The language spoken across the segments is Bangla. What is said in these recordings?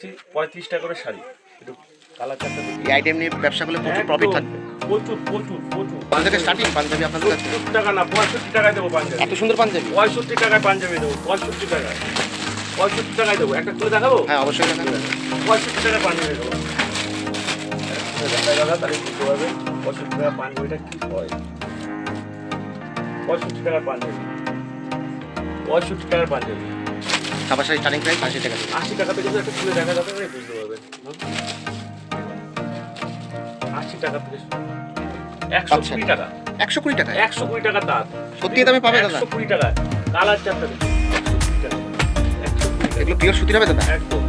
35 টাকা করে শাড়ি, একটু কালার চারটা দেখি। এই আইটেম নিয়ে ব্যবসা করলে প্রচুর প্রফিট থাকবে। প্রচুর প্রচুর প্রচুর। থেকে স্টার্টিং পাঞ্জাবি আপনাদের কাছে 70 টাকা না 65 টাকায় দেবো পাঞ্জাবি। এত সুন্দর পাঞ্জাবি 65 টাকায় পাঞ্জাবি দেবো, 65 টাকায়, 65 টাকায় দেবো। একটা খুলে দেখাবো? হ্যাঁ অবশ্যই দেখাবেন। 65 টাকায় পাঞ্জাবি দেবো। দেখা তাহলে বুঝতে পারবে 65 টাকা পাঞ্জাবিটা কি হয়। 65 টাকার পাঞ্জাবি, 65 টাকার পাঞ্জাবি। খাবার শাড়ি স্টার্টিং প্রাইস 80 টাকা। 80 টাকা থেকে একটা খুলে দেখা যাবে, বুঝতে পারবেন। 80 টাকা থেকে 120 টাকা, 120 টাকা, 120 টাকা তাঁত। সত্যি দামে পাবে দাদা? 120 টাকা কালার চারটা দেখুন, 120 টাকা, 120 টাকা। এগুলো পিওর সুতির হবে দাদা? একদম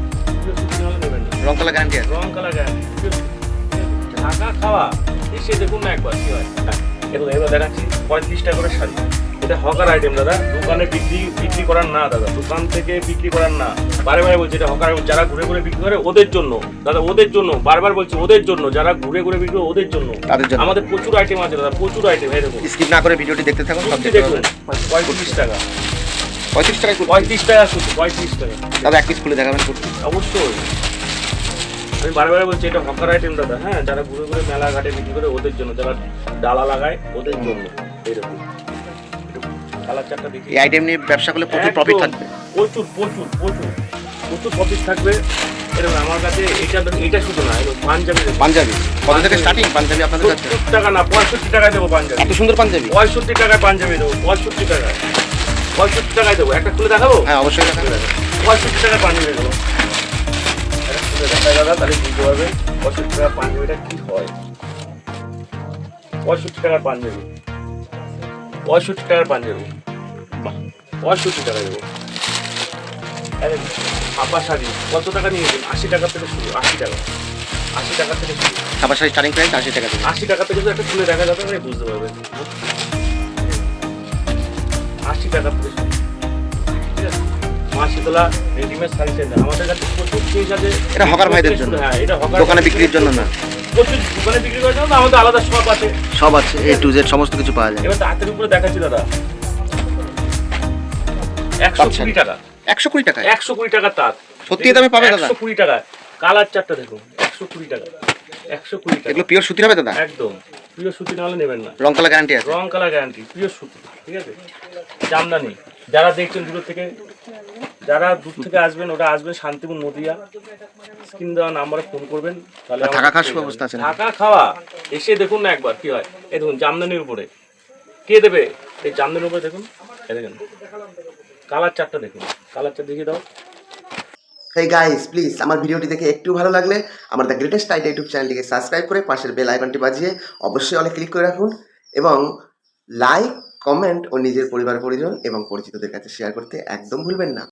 পিওর সুতি, নাহলে নেবেন না। রং কালার গ্যারান্টি আছে? রং কালার গ্যারান্টি। ঢাকা খাওয়া এসে দেখুন না একবার কি হয়। দেখুন এবার দেখাচ্ছি 35 টাকা করে শাড়ি। এটা হকার আইটেম দাদা, দোকানে বিক্রি করার না দাদা, দোকান থেকে বিক্রি করার না। বারে বারে বলছি এটা হকার, যারা ঘুরে ঘুরে বিক্রি করে ওদের জন্য দাদা, ওদের জন্য বারবার বলছি, ওদের জন্য, যারা ঘুরে ঘুরে বিক্রি করে ওদের জন্য। আমাদের প্রচুর আইটেম আছে দাদা, প্রচুর আইটেম। এই দেখুন, স্কিপ না করে ভিডিওটি দেখতে থাকুন। সব দেখুন 35 টাকা, 35 টাকা, 35 টাকা শুধু 35 টাকা। দাদা এক পিস খুলে দেখাবেন? অবশ্যই, আমি বারবার বলছি এটা হকার আইটেম দাদা। হ্যাঁ, যারা ঘুরে ঘুরে মেলা ঘাটে বিক্রি করে ওদের জন্য, যারা ডালা লাগায় ওদের জন্য। এইরকম কালার চারটা দেখি। এই আইটেম নিয়ে ব্যবসা করলে প্রচুর প্রফিট থাকবে। প্রচুর প্রচুর প্রচুর প্রচুর প্রফিট থাকবে। এরকম আমার কাছে এটা শুধু না, পাঞ্জাবি। পাঞ্জাবি কত থেকে স্টার্টিং পাঞ্জাবি আপনাদের কাছে? 70 টাকা না 65 টাকায় দেবো পাঞ্জাবি। এত সুন্দর পাঞ্জাবি 65 টাকায় পাঞ্জাবি দেবো, 65 টাকায়, 65 টাকায় দেবো। একটা খুলে দেখাবো? হ্যাঁ অবশ্যই দেখাবেন। 65 টাকায় পাঞ্জাবি দেবো। দাদা তাহলে বুঝতে পারবে 65 টাকার পাঞ্জাবিটা কি হয়। 65 টাকার পাঞ্জাবি, 65 টাকার পাঞ্জাবি, 65 টাকা দেবো। ছাপা শাড়ি কত টাকা নিয়েছেন? 80 টাকা থেকে শুরু, 80 টাকা, 80 টাকা থেকে শুরু। খাবার শাড়ি স্টার্টিং প্রাইস 80 টাকা থেকে। 80 টাকা থেকে একটা খুলে দেখা যাবে, বুঝতে পারবেন। 80 টাকা থেকে শুরু। ঠিক আছে, মা শীতলা রেডিমেড শাড়ি সেন্টার আমাদের কাছে প্রচুর পিস আছে। এটা হকার ভাইদের জন্য? হ্যাঁ, এটা হকার, দোকানে বিক্রির জন্য না। প্রচুর দোকানে বিক্রি করার জন্য আমাদের আলাদা শপ আছে, সব আছে, A to Z সমস্ত কিছু পাওয়া যায়। এবার হাতের উপরে দেখাচ্ছি দাদা। 120 টাকা, 120 টাকা, 120 টাকা তাঁত। সত্যি দামে পাবে দাদা? 120 টাকা কালার চারটা দেখুন, 120 টাকা, 120 টাকা। এগুলো পিওর সুতির হবে দাদা? একদম পিওর সুতি, নাহলে নেবেন না। রং কালার গ্যারান্টি আছে? রং কালার গ্যারান্টি, পিওর সুতি। ঠিক আছে, জামদানি। যারা দেখছেন দূর থেকে, যারা দূর থেকে আসবেন, ওটা আসবেন শান্তিপুর নদিয়া, স্ক্রিন দেওয়া নাম্বারে ফোন করবেন। তাহলে থাকা খাওয়ার ব্যবস্থা আছে? থাকা খাওয়া এসে দেখুন না একবার কি হয়। এই দেখুন জামদানির উপরে কে দেবে? এই জামদানির উপরে দেখুন, এই দেখুন কালার চারটা দেখুন, কালার চার দেখিয়ে দাও। হেই গাইস, প্লিজ আমার ভিডিওটি দেখে একটু ভালো লাগলে আমার দ্য গ্রেটেস্ট আইডিয়া ইউটিউব চ্যানেলটিকে সাবস্ক্রাইব করে পাশের বেল আইকনটি বাজিয়ে অবশ্যই অলে ক্লিক করে রাখুন, এবং লাইক, কমেন্ট ও নিজের পরিবার পরিজন এবং পরিচিতদের কাছে শেয়ার করতে একদম ভুলবেন না।